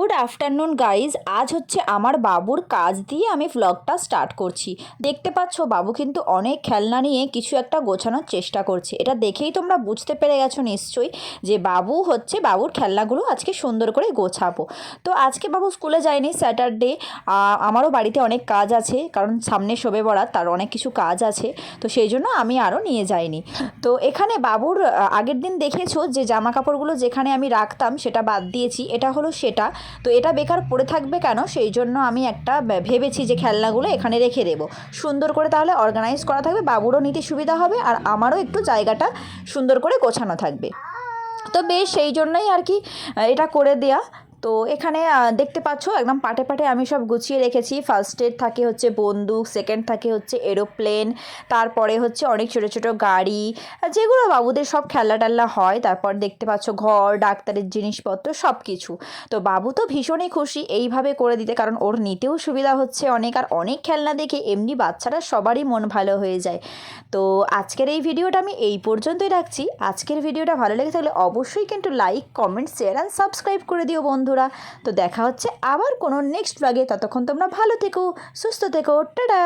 Good afternoon guys. আজ হচ্ছে আমার বাবুর কাজ দিয়ে আমি ভ্লগটা স্টার্ট করছি। দেখতে পাচ্ছ বাবু কিন্তু অনেক খেলনা নিয়ে কিছু একটা গোছানোর চেষ্টা করছে। এটা দেখেই তোমরা বুঝতে পেরে গেছো নিশ্চয়ই যে বাবুর খেলনাগুলো আজকে সুন্দর করে গোছাবো। তো আজকে বাবু স্কুলে যায়নি, স্যাটারডে। আমারও বাড়িতে অনেক কাজ আছে, কারণ সামনে শবে বরাত, তার অনেক কিছু কাজ আছে। তো সেই জন্য আমি আরও নিয়ে যাইনি। তো এখানে বাবুর আগের দিন দেখেছো যে জামা কাপড়গুলো যেখানে আমি রাখতাম সেটা বাদ দিয়েছি, এটা হলো সেটা। তো এটা বেকার পড়ে থাকবে কেন, সেই জন্য আমি একটা ভেবেছি যে খেলনাগুলো এখানে রেখে দেবো সুন্দর করে, তাহলে অর্গানাইজ করা থাকবে, বাবুরও নিতে সুবিধা হবে আর আমারও একটু জায়গাটা সুন্দর করে গোছানো থাকবে। তো বেশ সেই জন্যই আর কি এটা করে দেয়া। তো এখানে দেখতে পাচ্ছ একদম পাটে পাটে আমি সব গুছিয়ে রেখেছি। ফার্স্টের থাকে হচ্ছে বন্দুক, সেকেন্ড থাকে হচ্ছে এরোপ্লেন, তারপরে হচ্ছে অনেক ছোটো ছোটো গাড়ি, যেগুলো বাবুদের সব খেলনা টেলনা হয়। তারপর দেখতে পাচ্ছ ঘর, ডাক্তারের জিনিসপত্র সব কিছু। তো বাবু তো ভীষণই খুশি এইভাবে করে দিতে, কারণ ওর নিতেও সুবিধা হচ্ছে অনেক, আর অনেক খেলনা দেখে এমনি বাচ্চারা সবারই মন ভালো হয়ে যায়। তো আজকের এই ভিডিওটা আমি এই পর্যন্তই রাখছি। আজকের ভিডিওটা ভালো লেগে থাকলে অবশ্যই কিন্তু like, comment, share and subscribe করে দিও বন্ধুরা। তো দেখা হচ্ছে আবার কোনো নেক্সট ব্লগে। ততক্ষণ তোমরা ভালো থেকো, সুস্থ থেকো, টাটা।